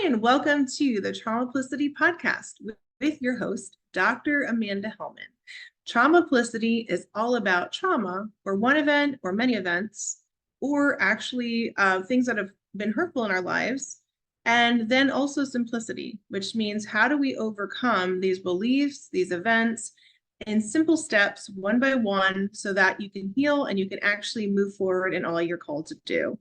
Hi, and welcome to the Traumaplicity podcast with your host, Dr. Amanda Helman. Traumaplicity is all about trauma, or one event, or many events, or actually things that have been hurtful in our lives, and then also simplicity, which means how do we overcome these beliefs, these events, in simple steps, one by one, so that you can heal and you can actually move forward in all you're called to do.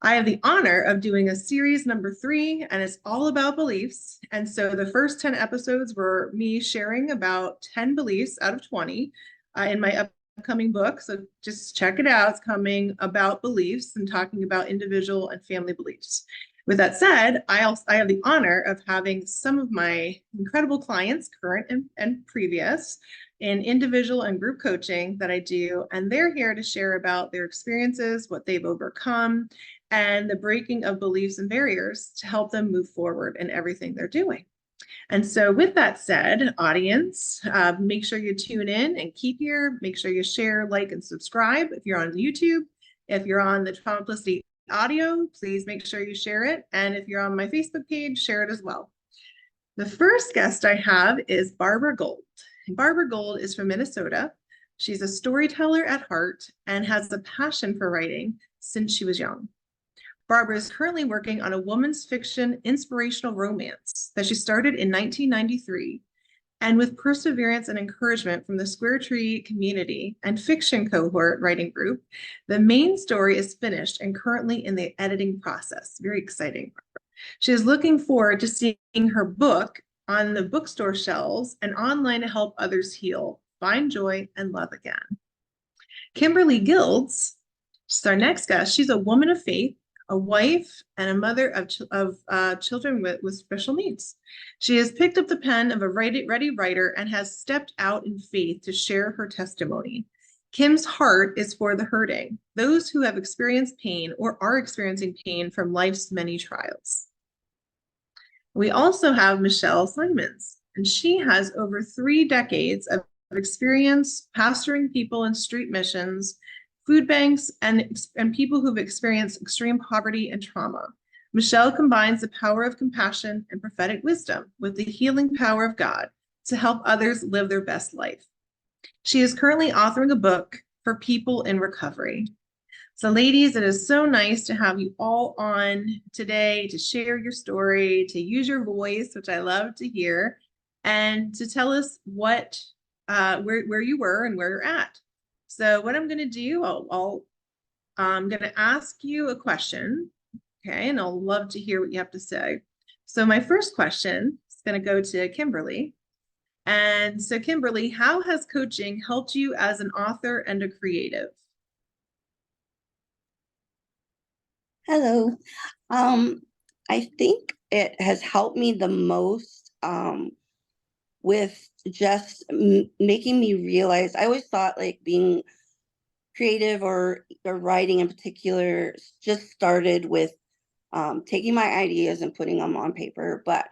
I have the honor of doing a series number 3, and it's all about beliefs. And so the first 10 episodes were me sharing about 10 beliefs out of 20 in my upcoming book. So just check it out. It's coming about beliefs and talking about individual and family beliefs. With that said, I have the honor of having some of my incredible clients, current and previous, in individual and group coaching that I do, and they're here to share about their experiences, what they've overcome, and the breaking of beliefs and barriers to help them move forward in everything they're doing. And so with that said, audience, make sure you tune in and keep here. Make sure you share, like, and subscribe if you're on YouTube. If you're on the Traumaplicity audio, please make sure you share it. And if you're on my Facebook page, share it as well. The first guest I have is Barbara Gould. Barbara Gould is from Minnesota. She's a storyteller at heart and has a passion for writing since she was young. Barbara is currently working on a woman's fiction inspirational romance that she started in 1993. And with perseverance and encouragement from the Square Tree community and Fiction Cohort Writing Group, the main story is finished and currently in the editing process. Very exciting. She is looking forward to seeing her book on the bookstore shelves and online to help others heal, find joy, and love again. Kimberly Guilds, she's our next guest. She's a woman of faith, a wife, and a mother of children with special needs. She has picked up the pen of a ready writer and has stepped out in faith to share her testimony. Kim's heart is for the hurting, those who have experienced pain or are experiencing pain from life's many trials. We also have Michelle Simons, and she has over 3 decades of experience pastoring people in street missions, food banks, and people who've experienced extreme poverty and trauma. Michelle combines the power of compassion and prophetic wisdom with the healing power of God to help others live their best life. She is currently authoring a book for people in recovery. So ladies, it is so nice to have you all on today to share your story, to use your voice, which I love to hear, and to tell us what, where you were and where you're at. So what I'm going to do, I'm going to ask you a question, okay, and I'll love to hear what you have to say. So my first question is going to go to Kimberly. And so Kimberly, how has coaching helped you as an author and a creative? Hello. I think it has helped me the most with just making me realize. I always thought like being creative or writing in particular just started with taking my ideas and putting them on paper. But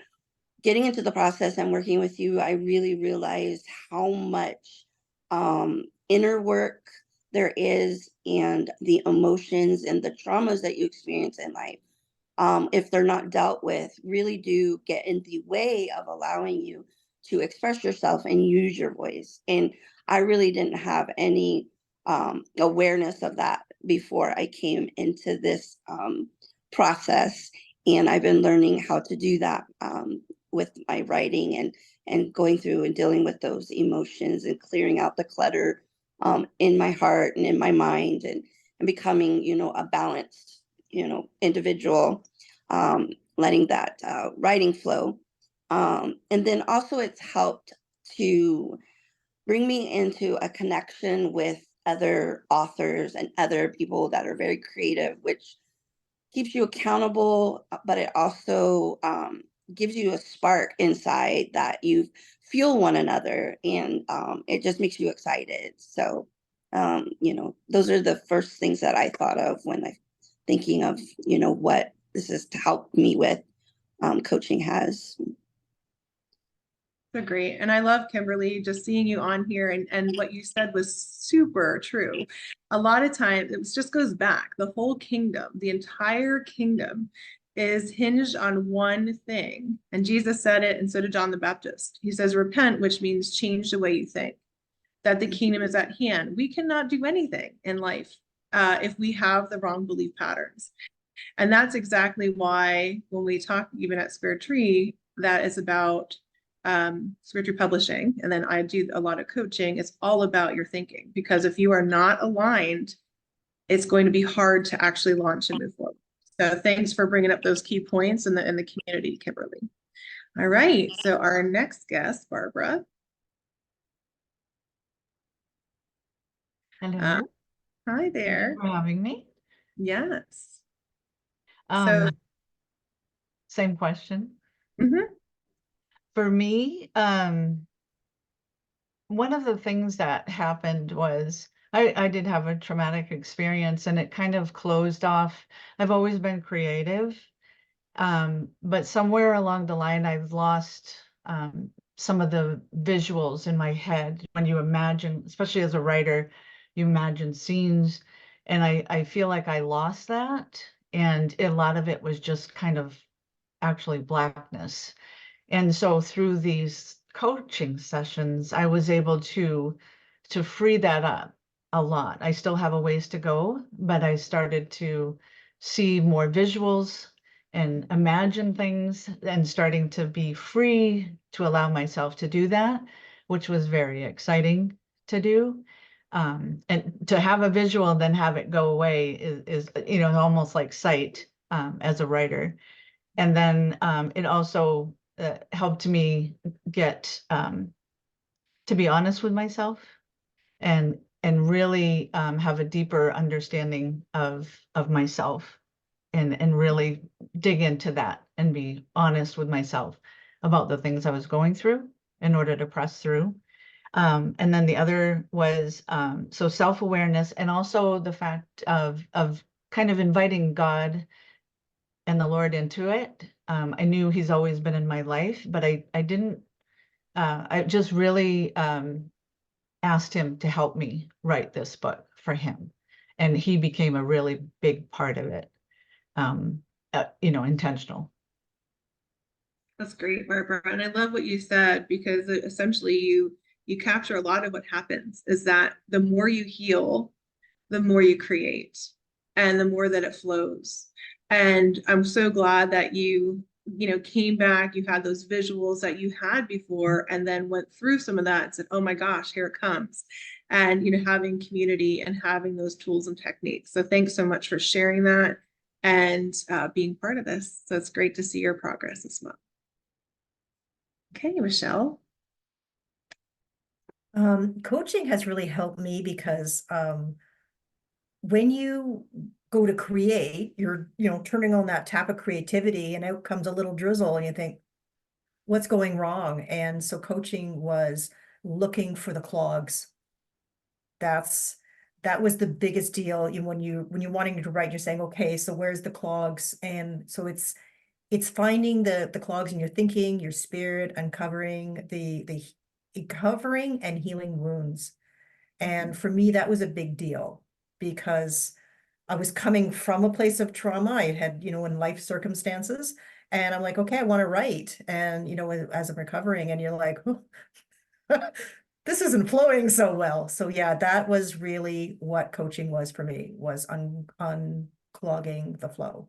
getting into the process and working with you, I really realized how much inner work there is, and the emotions and the traumas that you experience in life, if they're not dealt with, really do get in the way of allowing you to express yourself and use your voice. And I really didn't have any awareness of that before I came into this process. And I've been learning how to do that with my writing and going through and dealing with those emotions and clearing out the clutter in my heart and in my mind, and becoming, a balanced, individual, letting that writing flow. And then also it's helped to bring me into a connection with other authors and other people that are very creative, which keeps you accountable, but it also gives you a spark inside that you feel one another, and it just makes you excited. So, those are the first things that I thought of when I thinking of, what this is to help me with coaching has. So great. And I love, Kimberly, just seeing you on here, and what you said was super true. A lot of times it just goes back, the whole kingdom, the entire kingdom is hinged on one thing. And Jesus said it, and so did John the Baptist. He says, repent, which means change the way you think, that the kingdom is at hand. We cannot do anything in life if we have the wrong belief patterns. And that's exactly why when we talk even at Spirit Tree, that is about Spirit Tree Publishing. And then I do a lot of coaching. It's all about your thinking, because if you are not aligned, it's going to be hard to actually launch and move forward. So thanks for bringing up those key points in the community, Kimberly. All right, so our next guest, Barbara. Hello. Hi Thank there. you for having me. Yes. Same question. Mhm. For me, one of the things that happened was I did have a traumatic experience, and it kind of closed off. I've always been creative, but somewhere along the line, I've lost some of the visuals in my head. When you imagine, especially as a writer, you imagine scenes, and I feel like I lost that. And a lot of it was just kind of actually blackness. And so through these coaching sessions, I was able to free that up a lot. I still have a ways to go, but I started to see more visuals and imagine things, and starting to be free to allow myself to do that, which was very exciting to do. And to have a visual and then have it go away is almost like sight as a writer. And then it also helped me get to be honest with myself, and really have a deeper understanding of myself, and really dig into that and be honest with myself about the things I was going through in order to press through. And then the other was so self-awareness, and also the fact of kind of inviting God and the Lord into it. I knew he's always been in my life, but I didn't, I just really asked him to help me write this book for him. And he became a really big part of it, intentional. That's great, Barbara. And I love what you said, because essentially you capture a lot of what happens is that the more you heal, the more you create, and the more that it flows. And I'm so glad that you came back, you had those visuals that you had before, and then went through some of that and said, oh my gosh, here it comes. And having community and having those tools and techniques. So thanks so much for sharing that and being part of this. So it's great to see your progress as well. Okay, Michelle. Coaching has really helped me because when you go to create, you're turning on that tap of creativity, and out comes a little drizzle, and you think, what's going wrong? And so coaching was looking for the clogs. That was the biggest deal. When you're wanting to write, you're saying, okay, so where's the clogs? And so it's finding the clogs in your thinking, your spirit, uncovering the covering and healing wounds. And for me, that was a big deal, because I was coming from a place of trauma. I had, in life circumstances, and I'm like, okay, I want to write. And, as I'm recovering, and you're like, oh, this isn't flowing so well. So yeah, that was really what coaching was for me, was unclogging the flow.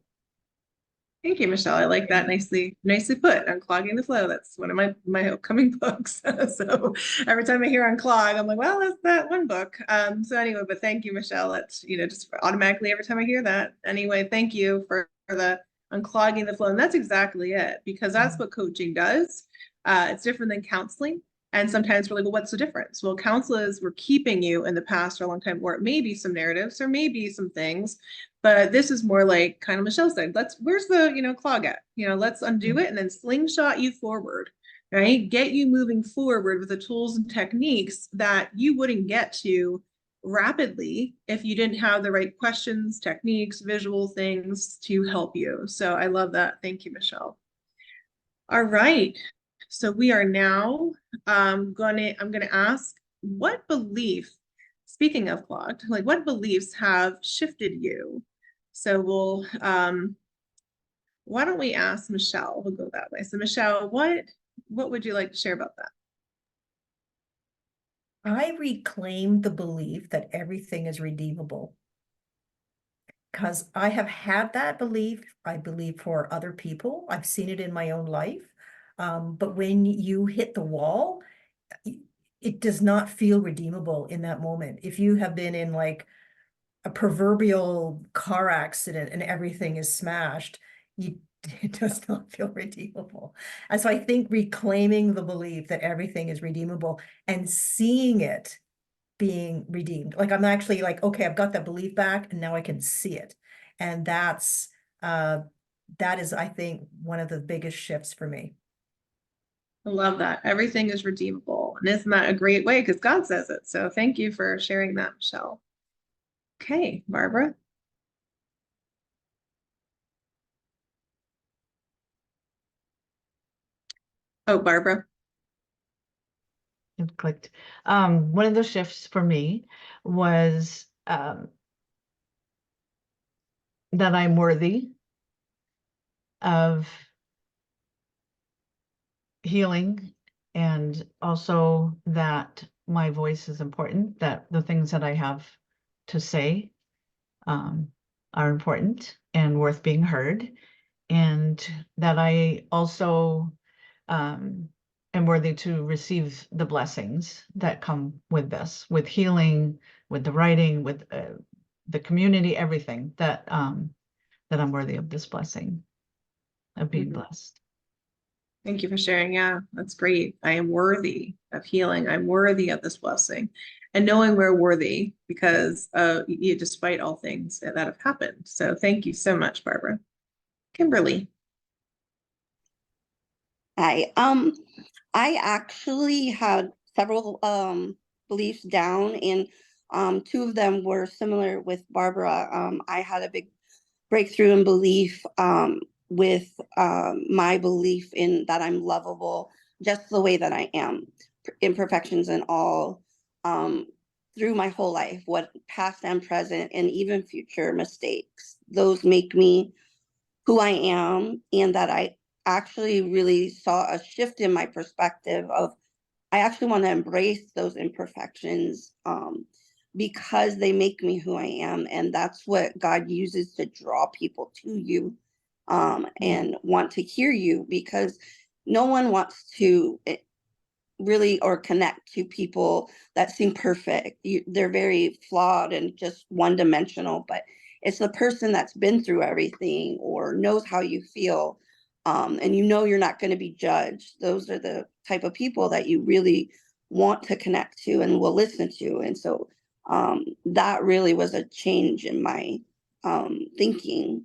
Thank you, Michelle. I like that. Nicely put. Unclogging the flow. That's one of my upcoming books. So every time I hear unclog, I'm like, well, that's that one book. So anyway, but thank you, Michelle. That's just automatically every time I hear that. Anyway, thank you for the unclogging the flow. And that's exactly it, because that's what coaching does. It's different than counseling. And sometimes we're like, well, what's the difference? Well, counselors were keeping you in the past for a long time, or it may be some narratives, or maybe some things. But this is more like kind of Michelle said, where's the clog at? Let's undo it and then slingshot you forward, right? Get you moving forward with the tools and techniques that you wouldn't get to rapidly if you didn't have the right questions, techniques, visual things to help you. So I love that. Thank you, Michelle. All right. So we are now I'm gonna ask, what belief, speaking of clogged, like what beliefs have shifted you? So we'll why don't we ask Michelle? We'll go that way. So Michelle, what would you like to share about that? I reclaim the belief that everything is redeemable. Because I have had that belief, I believe, for other people. I've seen it in my own life. But when you hit the wall, it does not feel redeemable in that moment. If you have been in like a proverbial car accident and everything is smashed, it does not feel redeemable. And so I think reclaiming the belief that everything is redeemable and seeing it being redeemed. Like I'm actually like, okay, I've got that belief back and now I can see it. And that is, I think, one of the biggest shifts for me. I love that. Everything is redeemable. And isn't that a great way? Because God says it. So thank you for sharing that, Michelle. Okay, Barbara. Oh, Barbara. It clicked. One of the shifts for me was that I'm worthy of healing, and also that my voice is important, that the things that I have to say are important and worth being heard, and that I also am worthy to receive the blessings that come with this, with healing, with the writing, with the community, everything, that that I'm worthy of this blessing of being blessed. Thank you for sharing. Yeah, that's great. I am worthy of healing. I'm worthy of this blessing. And knowing we're worthy because despite all things that have happened. So thank you so much, Barbara. Kimberly. I actually had several beliefs down, and two of them were similar with Barbara. I had a big breakthrough in belief with my belief in that I'm lovable just the way that I am, imperfections and all, through my whole life, what past and present and even future mistakes. Those make me who I am, and that I actually really saw a shift in my perspective of I actually want to embrace those imperfections because they make me who I am. And that's what God uses to draw people to you and want to hear you, because no one wants to really or connect to people that seem perfect. They're very flawed and just one-dimensional, but it's the person that's been through everything or knows how you feel, and you're not going to be judged. Those are the type of people that you really want to connect to and will listen to. And so that really was a change in my thinking.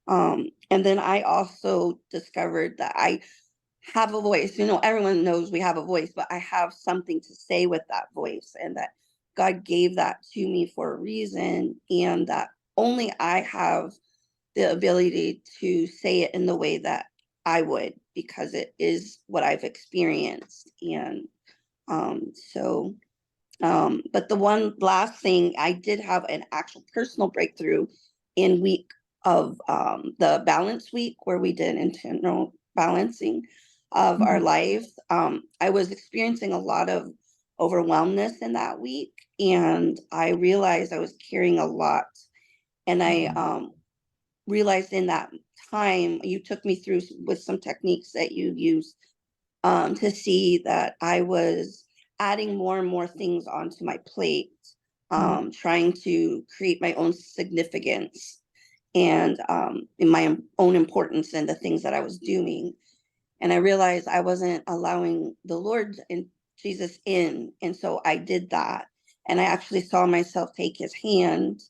And then I also discovered that I have a voice. Everyone knows we have a voice, but I have something to say with that voice, and that God gave that to me for a reason, and that only I have the ability to say it in the way that I would, because it is what I've experienced. And but the one last thing, I did have an actual personal breakthrough in week of the balance week, where we did internal balancing of our lives. I was experiencing a lot of overwhelmness in that week, and I realized I was carrying a lot. And I realized in that time, you took me through with some techniques that you used to see that I was adding more and more things onto my plate, trying to create my own significance and in my own importance in the things that I was doing. And I realized I wasn't allowing the Lord and Jesus in. And so I did that. And I actually saw myself take his hand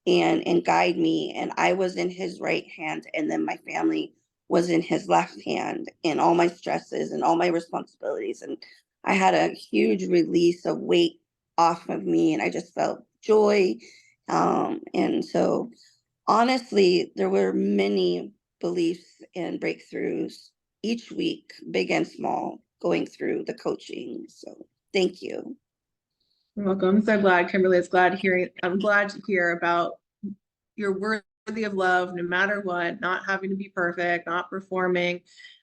and guide me. And I was in his right hand, and then my family was in his left hand, and all my stresses and all my responsibilities. And I had a huge release of weight off of me, and I just felt joy. And so honestly, there were many beliefs and breakthroughs each week, big and small, going through the coaching. So thank you. You're welcome. I'm so glad, Kimberly. I'm glad to hear about your worth worthy of love no matter what, not having to be perfect, not performing,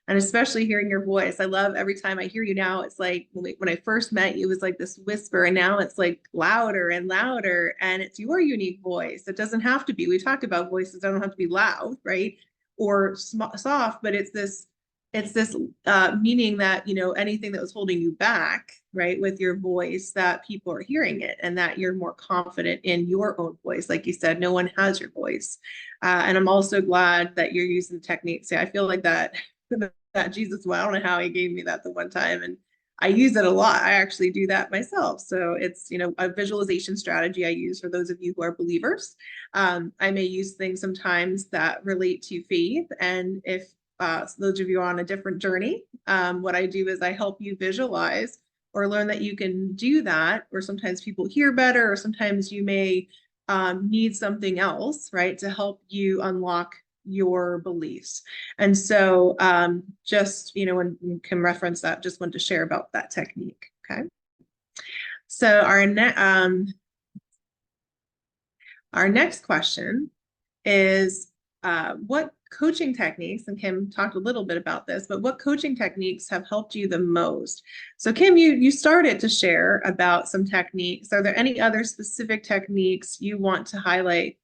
and especially hearing your voice. I love every time I hear you now. It's like when I first met you, it was like this whisper, and now it's like louder and louder, and it's your unique voice. It doesn't have to be. We talked about voices don't have to be loud, right? Or soft, but it's this meaning that, you know, anything that was holding you back, right, with your voice, that people are hearing it and that you're more confident in your own voice. Like you said, no one has your voice. And I'm also glad that you're using techniques. I feel like that Jesus, well, I don't know how he gave me that the one time, and I use it a lot. I actually do that myself. So it's, you know, a visualization strategy I use for those of you who are believers. I may use things sometimes that relate to faith. And if so those of you on a different journey, what I do is I help you visualize or learn that you can do that. Or sometimes people hear better, or sometimes you may need something else, right, to help you unlock your beliefs. And so just, you know, when you can reference that, just want to share about that technique. Okay. So our next question is what coaching techniques, and Kim talked a little bit about this, but what coaching techniques have helped you the most? So Kim, you started to share about some techniques. Are there any other specific techniques you want to highlight?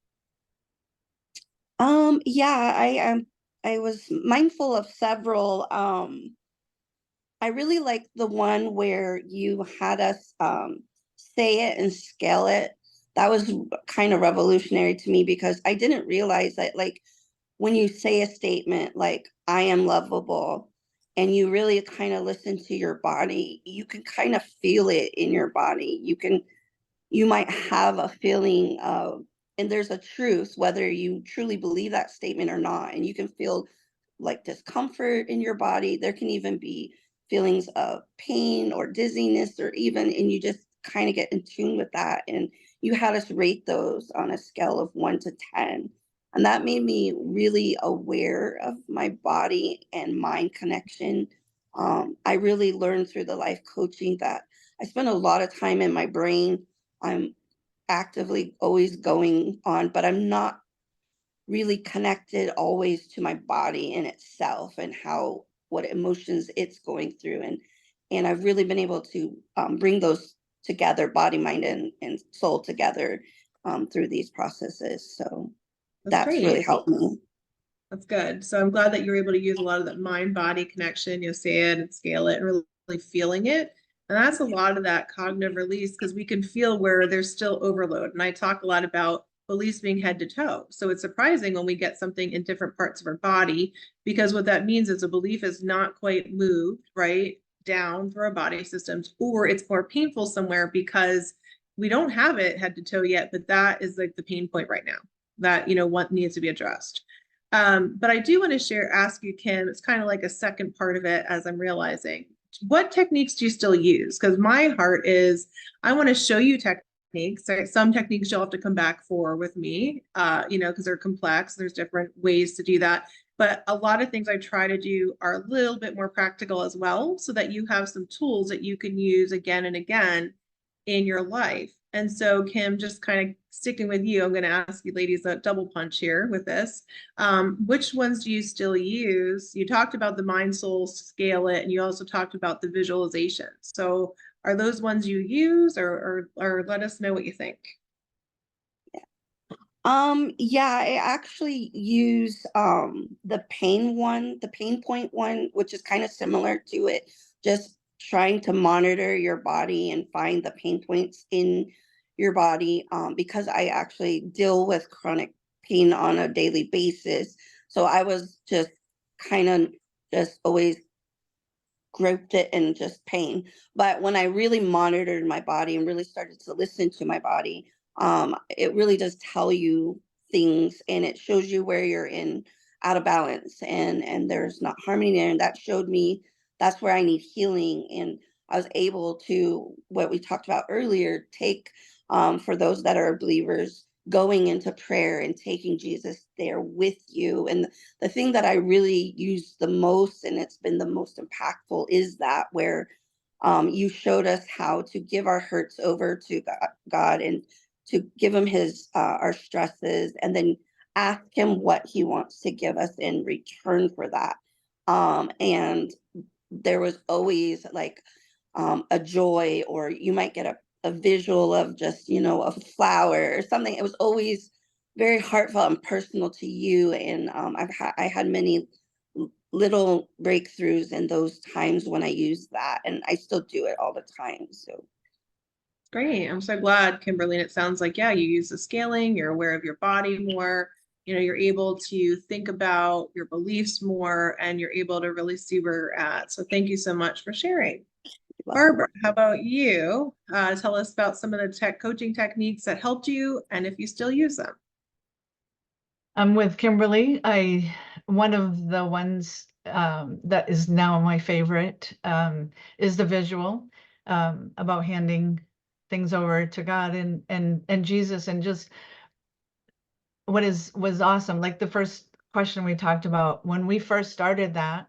Yeah, I was mindful of several. I really liked the one where you had us say it and scale it. That was kind of revolutionary to me, because I didn't realize that, like, when you say a statement like I am lovable, and you really kind of listen to your body, you can kind of feel it in your body. You might have a feeling of, and there's a truth, whether you truly believe that statement or not, and you can feel like discomfort in your body. There can even be feelings of pain or dizziness, or even, and you just kind of get in tune with that. And you had us rate those on a scale of 1 to 10. And that made me really aware of my body and mind connection. I really learned through the life coaching that I spend a lot of time in my brain. I'm actively always going on, but I'm not really connected always to my body in itself and what emotions it's going through. And I've really been able to bring those together, body, mind, and soul together through these processes. So that's really Great. helped me. That's good. So I'm glad that you're able to use a lot of that mind-body connection. You say it and scale it and really feeling it. And that's a lot of that cognitive release, because we can feel where there's still overload. And I talk a lot about beliefs being head to toe. So it's surprising when we get something in different parts of our body, because what that means is a belief is not quite moved right down through our body systems, or it's more painful somewhere because we don't have it head to toe yet. But that is like the pain point right now that, you know, what needs to be addressed. But I do want to ask you, Kim, it's kind of like a second part of it, as I'm realizing. What techniques do you still use? Because my heart is, I want to show you techniques. Some techniques you'll have to come back for with me, you know, because they're complex. There's different ways to do that. But a lot of things I try to do are a little bit more practical as well, so that you have some tools that you can use again and again in your life. And so, Kim, just kind of sticking with you, I'm going to ask you ladies a double punch here with this. Which ones do you still use? You talked about the mind soul scale it, and you also talked about the visualization. So are those ones you use, or let us know what you think? Yeah, I actually use the pain point one, which is kind of similar to it, just trying to monitor your body and find the pain points in your body, because I actually deal with chronic pain on a daily basis. So I was just kind of just always groped it in just pain. But when I really monitored my body and really started to listen to my body, it really does tell you things, and it shows you where you're out of balance, and there's not harmony there. And that showed me that's where I need healing. And I was able to, what we talked about earlier, take for those that are believers, going into prayer and taking Jesus there with you. And the thing that I really use the most, and it's been the most impactful, is that where you showed us how to give our hurts over to God, and to give him our stresses, and then ask him what he wants to give us in return for that. And there was always like a joy, or you might get a visual of just, you know, a flower or something. It was always very heartfelt and personal to you. And I had many little breakthroughs in those times when I used that, and I still do it all the time. So Great. I'm so glad, Kimberly. And it sounds like, yeah, you use the scaling, you're aware of your body more, you know, you're able to think about your beliefs more, and you're able to really see where you're at. So thank you so much for sharing. Barbara, how about you? Tell us about some of the coaching techniques that helped you and if you still use them. I'm with Kimberly. One of the ones that is now my favorite is the visual about handing things over to God and Jesus, and just what was awesome. Like the first question we talked about when we first started that,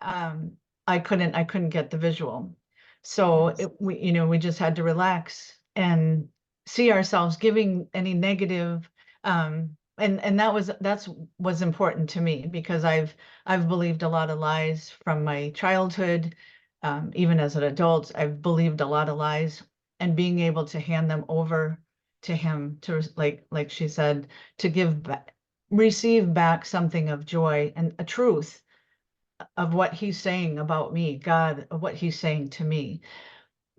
I couldn't get the visual. So we just had to relax and see ourselves giving any negative, and that's was important to me, because I've believed a lot of lies from my childhood. Even as an adult, I've believed a lot of lies, and being able to hand them over to him, to like she said, to receive back something of joy and a truth of what he's saying about me, God, of what he's saying to me.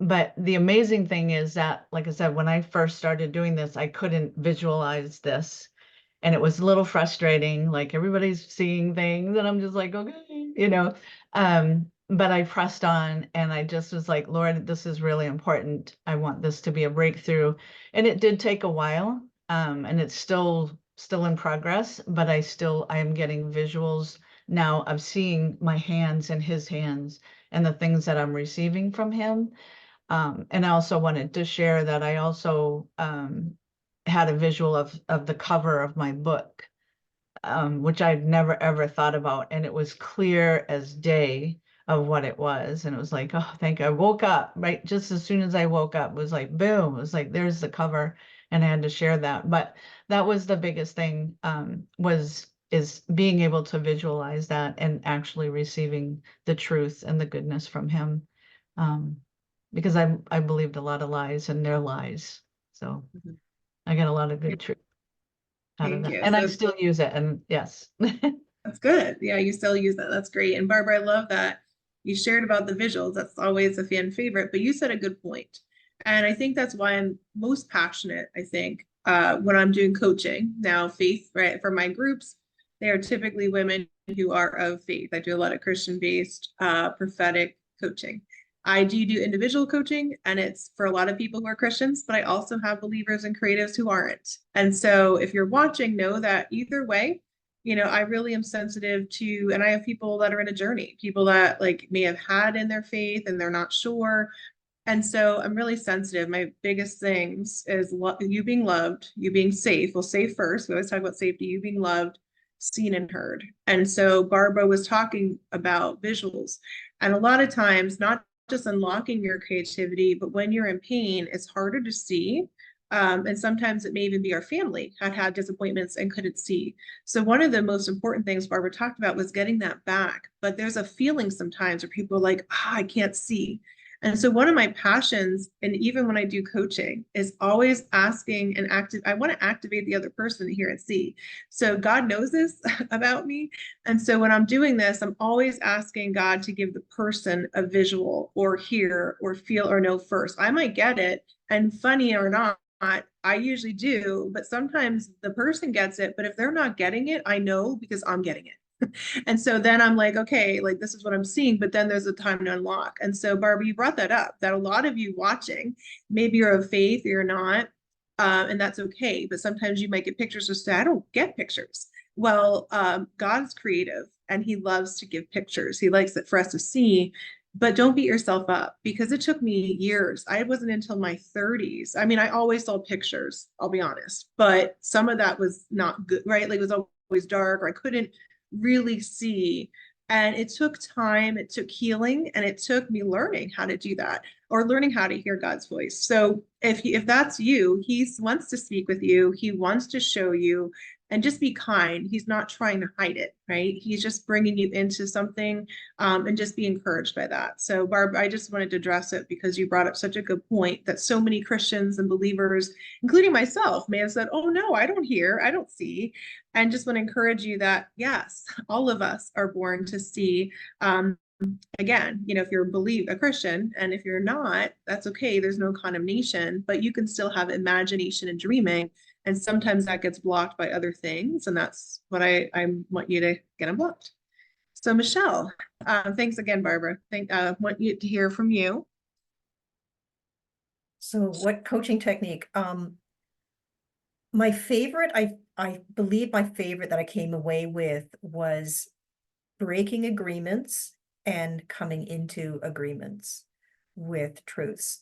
But the amazing thing is that, like I said, when I first started doing this, I couldn't visualize this. And it was a little frustrating, like everybody's seeing things and I'm just like, okay, but I pressed on, and I just was like, Lord, this is really important. I want this to be a breakthrough. And it did take a while, and it's still in progress, but I am getting visuals now of seeing my hands in his hands and the things that I'm receiving from him. And I also wanted to share that I also had a visual of the cover of my book, which I'd never ever thought about. And it was clear as day of what it was. And it was like, oh, thank you. I woke up, right? Just as soon as I woke up, it was like, boom, it was like, there's the cover. And I had to share that. But that was the biggest thing, is being able to visualize that and actually receiving the truth and the goodness from him. Because I believed a lot of lies, and they're lies. So I got a lot of good truth out of Thank that. you. And I So still use it. And yes. that's good. Yeah, you still use that. That's great. And Barbara, I love that you shared about the visuals. That's always a fan favorite, but you said a good point. And I think that's why I'm most passionate, I think, when I'm doing coaching. Now, faith, right, for my groups, they are typically women who are of faith. I do a lot of Christian-based prophetic coaching. I do individual coaching, and it's for a lot of people who are Christians, but I also have believers and creatives who aren't. And so if you're watching, know that either way, I really am sensitive to, and I have people that are in a journey, people that like may have had in their faith and they're not sure. And so I'm really sensitive. My biggest things is you being loved, you being safe. Well, safe first. We always talk about safety, you being loved, seen and heard. And so Barbara was talking about visuals. And a lot of times, not just unlocking your creativity, but when you're in pain, it's harder to see. And sometimes it may even be our family had disappointments and couldn't see. So one of the most important things Barbara talked about was getting that back. But there's a feeling sometimes where people are like, I can't see. And so one of my passions, and even when I do coaching, is always asking and I want to activate the other person to hear and see. So God knows this about me. And so when I'm doing this, I'm always asking God to give the person a visual or hear or feel or know first. I might get it, and funny or not, I usually do, but sometimes the person gets it. But if they're not getting it, I know because I'm getting it. And so then I'm like, okay, like this is what I'm seeing, but then there's a time to unlock. And so Barbara, you brought that up, that a lot of you watching, maybe you're of faith or you're not, and that's okay. But sometimes you might get pictures or say, I don't get pictures. Well, God's creative and he loves to give pictures. He likes it for us to see, but don't beat yourself up, because it took me years. I wasn't until my 30s. I mean, I always saw pictures, I'll be honest, but some of that was not good, right? Like it was always dark, or I couldn't really see. And it took time, it took healing, and it took me learning how to do that, or learning how to hear God's voice. So if that's you, he wants to speak with you, he wants to show you, and just be kind. He's not trying to hide it, right? He's just bringing you into something, and just be encouraged by that. So Barb, I just wanted to address it because you brought up such a good point that so many Christians and believers, including myself, may have said, oh no, I don't hear, I don't see. And just want to encourage you that yes, all of us are born to see. Again, if you're a Christian, and if you're not, that's okay. There's no condemnation, but you can still have imagination and dreaming. And sometimes that gets blocked by other things. And that's what I want you to get unblocked. So Michelle, thanks again, Barbara. Want you to hear from you. So what coaching technique? My favorite, I believe my favorite that I came away with was breaking agreements and coming into agreements with truths.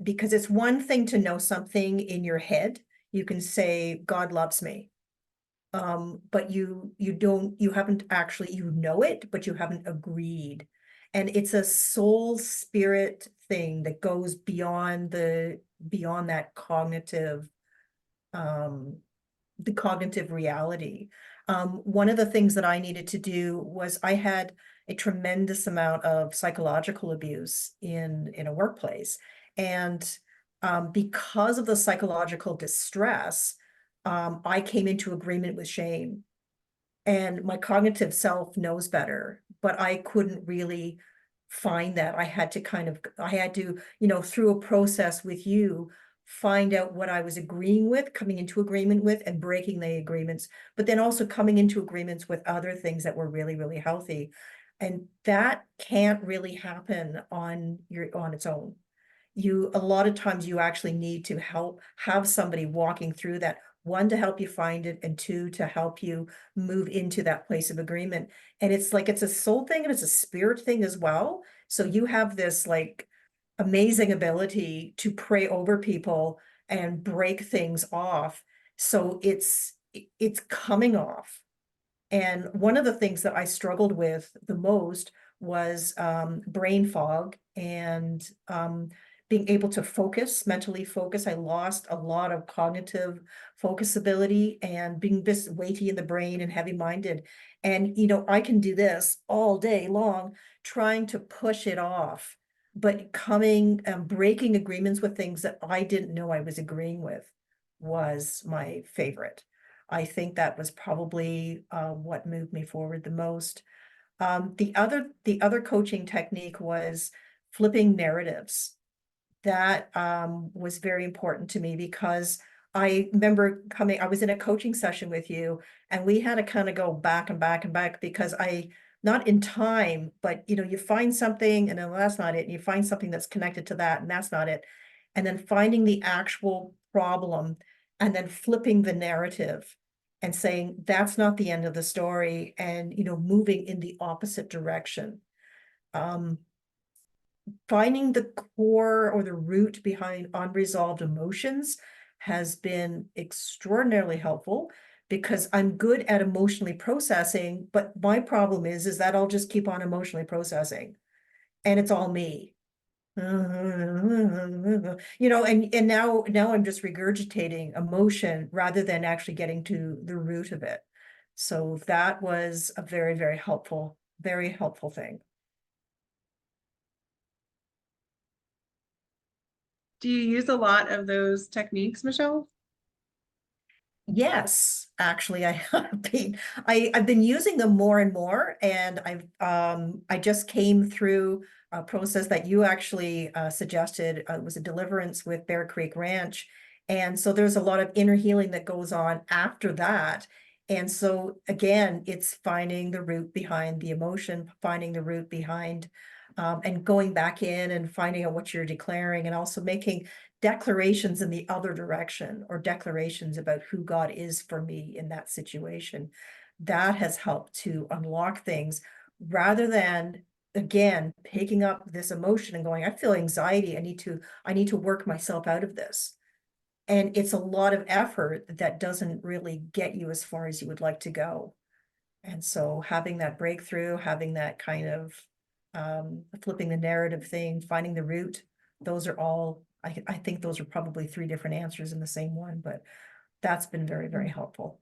Because it's one thing to know something in your head. You can say, God loves me. But you haven't actually, you know it, but you haven't agreed. And it's a soul spirit thing that goes beyond that cognitive, the cognitive reality. One of the things that I needed to do was I had a tremendous amount of psychological abuse in a workplace. And because of the psychological distress, I came into agreement with shame. And my cognitive self knows better, but I couldn't really find that. I had to, through a process with you, find out what I was agreeing with, coming into agreement with, and breaking the agreements, but then also coming into agreements with other things that were really, really healthy. And that can't really happen on its own. A lot of times you actually need to have somebody walking through that, one, to help you find it, and two, to help you move into that place of agreement. And it's a soul thing and it's a spirit thing as well. So you have this like amazing ability to pray over people and break things off. So it's coming off. And one of the things that I struggled with the most was brain fog and being able to mentally focus. I lost a lot of cognitive focus ability and being this weighty in the brain and heavy-minded. And, I can do this all day long, trying to push it off, but breaking agreements with things that I didn't know I was agreeing with was my favorite. I think that was probably what moved me forward the most. The other coaching technique was flipping narratives. That was very important to me because I remember I was in a coaching session with you, and we had to kind of go back and back and back because not in time, but you find something and then that's not it. And you find something that's connected to that and that's not it. And then finding the actual problem and then flipping the narrative and saying, that's not the end of the story, and, moving in the opposite direction. Finding the core or the root behind unresolved emotions has been extraordinarily helpful because I'm good at emotionally processing, but my problem is that I'll just keep on emotionally processing and it's all me. And now I'm just regurgitating emotion rather than actually getting to the root of it. So that was a very, very helpful thing. Do you use a lot of those techniques, Michelle? Yes, actually, I've been using them more and more, and I just came through a process that you actually suggested. It was a deliverance with Bear Creek Ranch, and so there's a lot of inner healing that goes on after that. And so again, it's finding the root behind the emotion, finding the root behind, and going back in and finding out what you're declaring, and also making declarations in the other direction, or declarations about who God is for me in that situation. That has helped to unlock things rather than, again, picking up this emotion and going, I feel anxiety. I need to work myself out of this. And it's a lot of effort that doesn't really get you as far as you would like to go. And so having that breakthrough, having that kind of flipping the narrative thing, finding the root, those are all, I think those are probably three different answers in the same one, but that's been very, very helpful.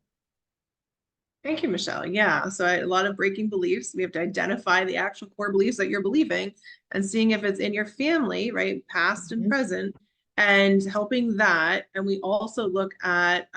Thank you, Michelle. Yeah. So a lot of breaking beliefs. We have to identify the actual core beliefs that you're believing and seeing if it's in your family, right? Past and Mhm. present, and helping that. And we also look at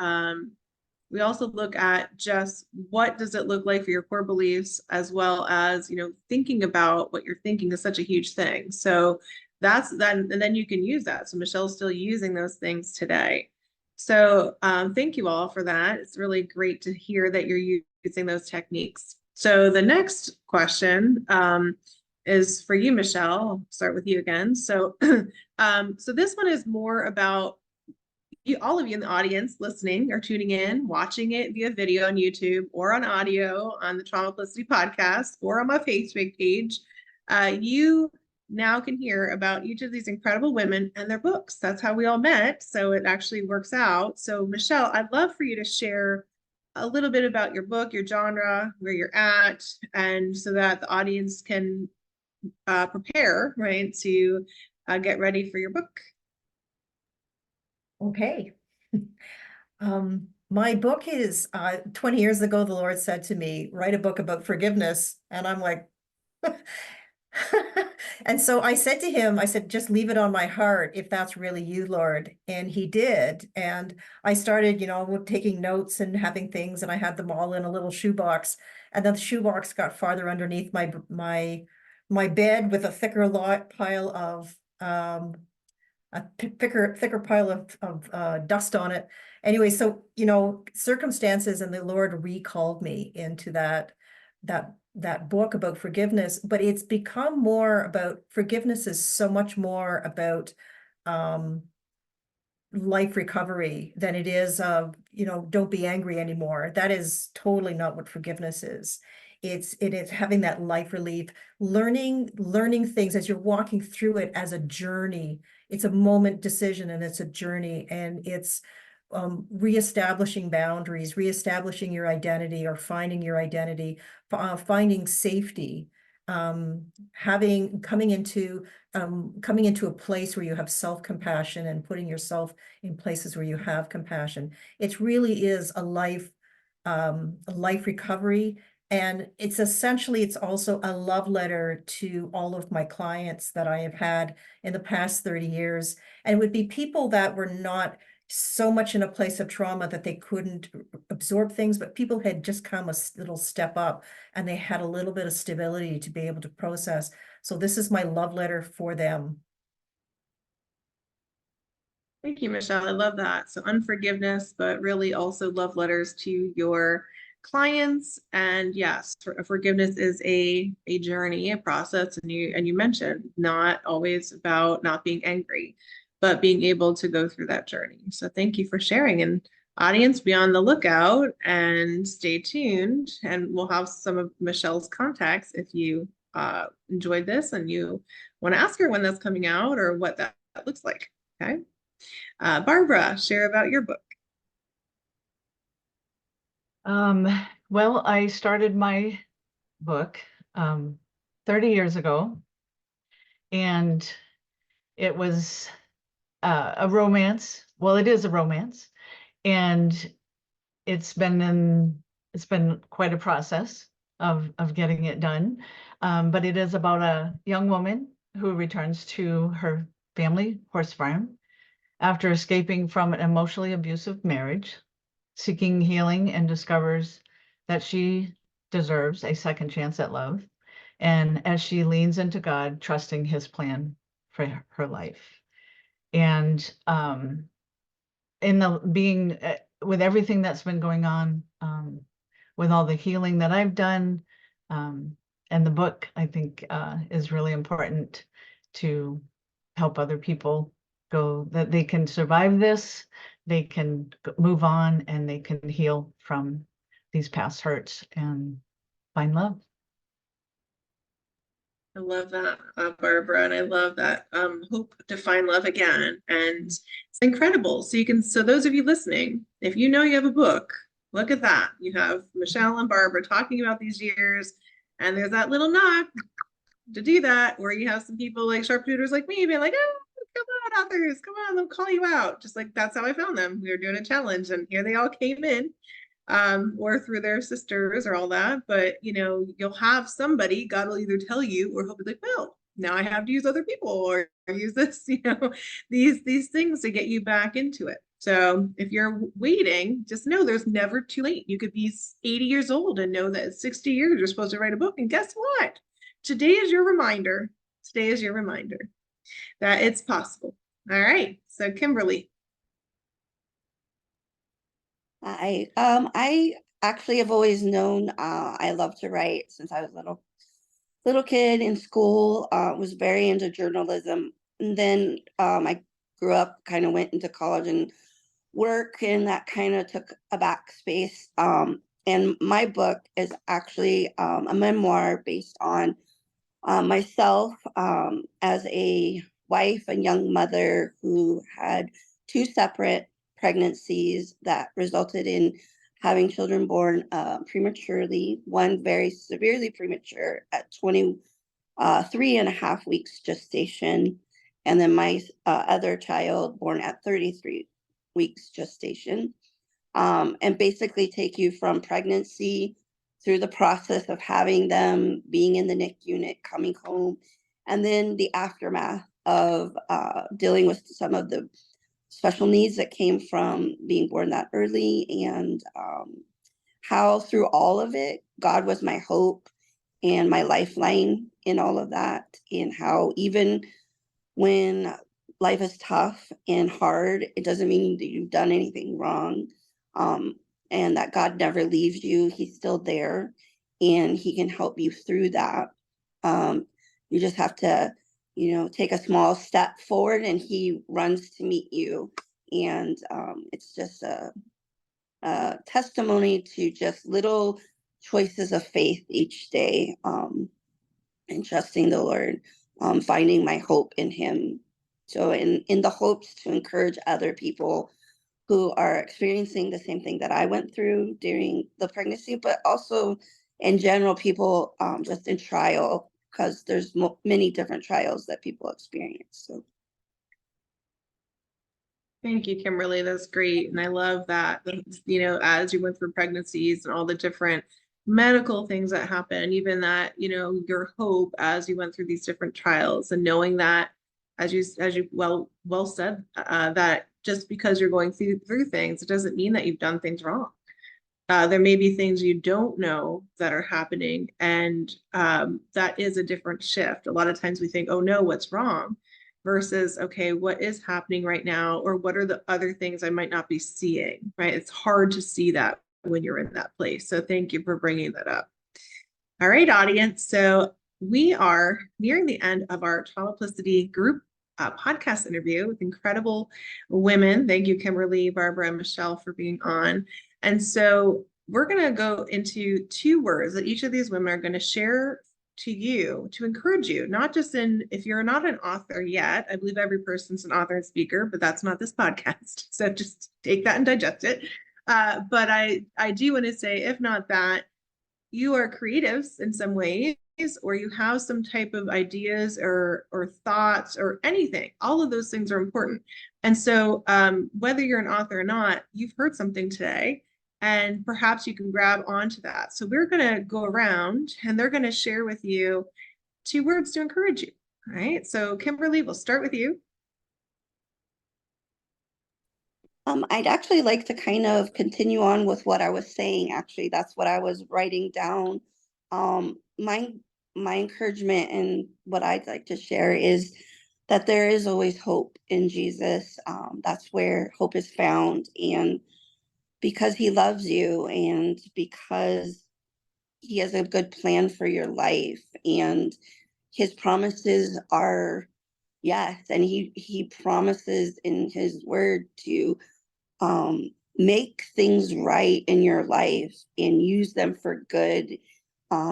just what does it look like for your core beliefs, as well as, thinking about what you're thinking is such a huge thing. So that's that. And then you can use that. So Michelle's still using those things today. So thank you all for that. It's really great to hear that you're using those techniques. So the next question is for you, Michelle. I'll start with you again. So, so this one is more about you, all of you in the audience listening or tuning in, watching it via video on YouTube or on audio on the Traumaplicity podcast or on my Facebook page. You now can hear about each of these incredible women and their books. That's how we all met. So it actually works out. So Michelle, I'd love for you to share a little bit about your book, your genre, where you're at, and so that the audience can prepare, right, to get ready for your book. Okay. My book is 20 years ago, the Lord said to me, write a book about forgiveness. And I'm like, and so I said to him, I said, just leave it on my heart if that's really you, Lord. And he did. And I started, taking notes and having things, and I had them all in a little shoebox. And then the shoebox got farther underneath my bed with a thicker pile of a thicker pile of dust on it. Anyway, so circumstances, and the Lord recalled me into that book about forgiveness. But it's become more about forgiveness is so much more about life recovery than it is of don't be angry anymore. That is totally not what forgiveness is. It is having that life relief, learning things as you're walking through it as a journey. It's a moment decision, and it's a journey, and it's reestablishing boundaries, reestablishing your identity, or finding your identity, finding safety, coming into a place where you have self-compassion, and putting yourself in places where you have compassion. It really is a life recovery. And it's also a love letter to all of my clients that I have had in the past 30 years. And it would be people that were not so much in a place of trauma that they couldn't absorb things, but people had just come a little step up, and they had a little bit of stability to be able to process. So this is my love letter for them. Thank you, Michelle. I love that. So unforgiveness, but really also love letters to your clients. And yes, forgiveness is a journey, a process. And you mentioned not always about not being angry, but being able to go through that journey. So thank you for sharing. And audience, be on the lookout and stay tuned. And we'll have some of Michelle's contacts if you enjoyed this and you want to ask her when that's coming out or what that looks like. Okay. Barbara, share about your book. Well, I started my book 30 years ago, and it was a romance. Well, it is a romance, and it's been quite a process of getting it done. But it is about a young woman who returns to her family horse farm after escaping from an emotionally abusive marriage, seeking healing, and discovers that she deserves a second chance at love. And as she leans into God, trusting his plan for her life. And in the being with everything that's been going on, with all the healing that I've done, and the book, I think is really important to help other people go, that they can survive this, they can move on, and they can heal from these past hurts and find love. I love that, Barbara, and I love that hope to find love again. And it's incredible. So those of you listening, if you know you have a book, look at that. You have Michelle and Barbara talking about these years, and there's that little knock to do that, where you have some people like sharpshooters like me being like, oh, come on, authors, come on, they'll call you out. Just like that's how I found them. We were doing a challenge, and here they all came in. or through their sisters or all that. But, you'll have somebody, God will either tell you or he'll be like, well, now I have to use other people or use this, these things to get you back into it. So if you're waiting, just know there's never too late. You could be 80 years old and know that at 60 years, you're supposed to write a book. And guess what? Today is your reminder. Today is your reminder that it's possible. All right. So Kimberly. I actually have always known I love to write since I was little kid in school. Was very into journalism, and then I grew up, kind of went into college and work, and that kind of took a backspace. And my book is actually a memoir based on myself as a wife and young mother who had 2 separate pregnancies that resulted in having children born prematurely, one very severely premature at 23.5 weeks gestation, and then my other child born at 33 weeks gestation, and basically take you from pregnancy through the process of having them, being in the NICU unit, coming home, and then the aftermath of dealing with some of the special needs that came from being born that early, and how through all of it, God was my hope and my lifeline in all of that, and how even when life is tough and hard, it doesn't mean that you've done anything wrong, and that God never leaves you. He's still there, and he can help you through that. You just have to, take a small step forward, and he runs to meet you. And it's just a testimony to just little choices of faith each day, and trusting the Lord, finding my hope in him. So in the hopes to encourage other people who are experiencing the same thing that I went through during the pregnancy, but also in general, people just in trial, because there's many different trials that people experience. So. Thank you, Kimberly. That's great. And I love that, as you went through pregnancies and all the different medical things that happen, even that, your hope as you went through these different trials, and knowing that, as you well said, that just because you're going through things, it doesn't mean that you've done things wrong. There may be things you don't know that are happening, and that is a different shift. A lot of times we think, oh no, what's wrong? Versus, okay, what is happening right now? Or what are the other things I might not be seeing, right? It's hard to see that when you're in that place. So thank you for bringing that up. All right, audience. So we are nearing the end of our Traumaplicity group podcast interview with incredible women. Thank you, Kimberly, Barbara, and Michelle for being on. And so we're going to go into 2 words that each of these women are going to share to you to encourage you, not just if you're not an author yet. I believe every person's an author and speaker, but that's not this podcast. So just take that and digest it. But I do want to say, if not that, you are creatives in some ways, or you have some type of ideas or thoughts or anything. All of those things are important. And so whether you're an author or not, you've heard something today, and perhaps you can grab onto that. So we're going to go around, and they're going to share with you 2 words to encourage you. All right. So Kimberly, we'll start with you. I'd actually like to kind of continue on with what I was saying. Actually, that's what I was writing down. My encouragement and what I'd like to share is that there is always hope in Jesus. That's where hope is found. And because he loves you, and because he has a good plan for your life, and his promises are yes, and he promises in his word to make things right in your life and use them for good.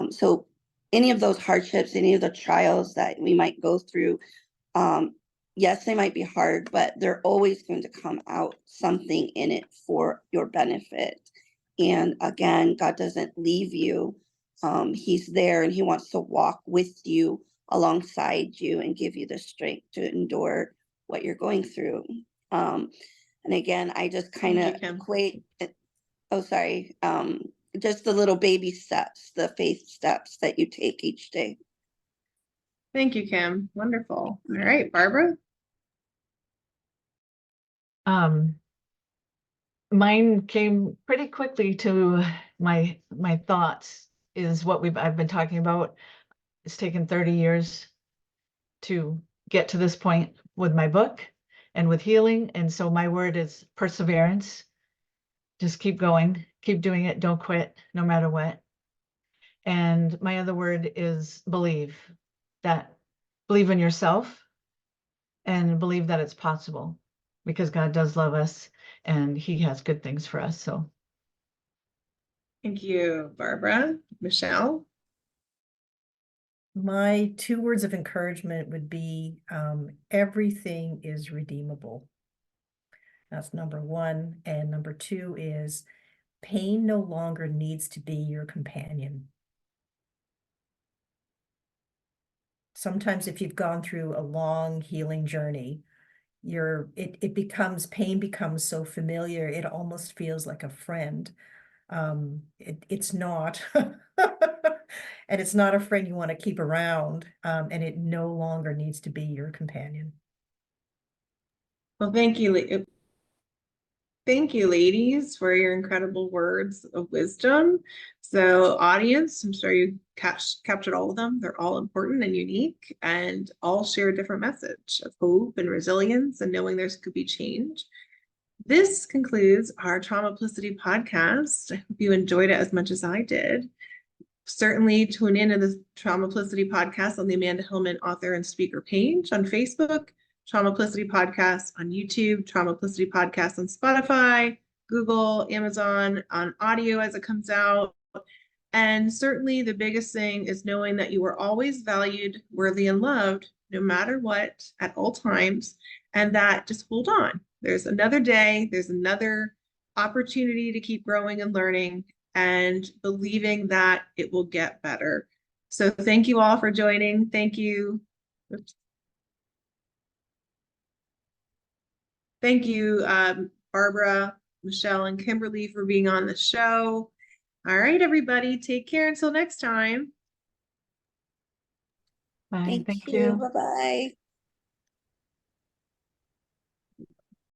So any of those hardships, any of the trials that we might go through, yes, they might be hard, but they're always going to come out something in it for your benefit. And again, God doesn't leave you. He's there, and he wants to walk with you, alongside you, and give you the strength to endure what you're going through. And again, I just kind of equate oh, sorry, just the little baby steps, the faith steps that you take each day. Thank you, Kim. Wonderful. All right, Barbara. Mine came pretty quickly to my thoughts is what I've been talking about. It's taken 30 years to get to this point with my book and with healing. And so my word is perseverance. Just keep going, keep doing it. Don't quit no matter what. And my other word is believe in yourself and believe that it's possible because God does love us and he has good things for us. So Thank you, Barbara. Michelle. My 2 words of encouragement would be everything is redeemable. That's number 1. And number 2 is pain no longer needs to be your companion. Sometimes if you've gone through a long healing journey, pain becomes so familiar, it almost feels like a friend. It's not. And it's not a friend you want to keep around, and it no longer needs to be your companion. Well, thank you. Thank you, ladies, for your incredible words of wisdom. So, audience, I'm sure you captured all of them. They're all important and unique, and all share a different message of hope and resilience and knowing there could be change. This concludes our Traumaplicity podcast. I hope you enjoyed it as much as I did. Certainly tune in to the Traumaplicity podcast on the Amanda Helman author and speaker page on Facebook, Traumaplicity podcast on YouTube, Traumaplicity podcast on Spotify, Google, Amazon, on audio as it comes out. And certainly the biggest thing is knowing that you are always valued, worthy, and loved, no matter what, at all times, and that just hold on. There's another day, there's another opportunity to keep growing and learning and believing that it will get better. So thank you all for joining. Thank you. Oops. Thank you, Barbara, Michelle, and Kimberly for being on the show. All right, everybody, take care until next time. bye. Thank Thank you. you. Bye-bye.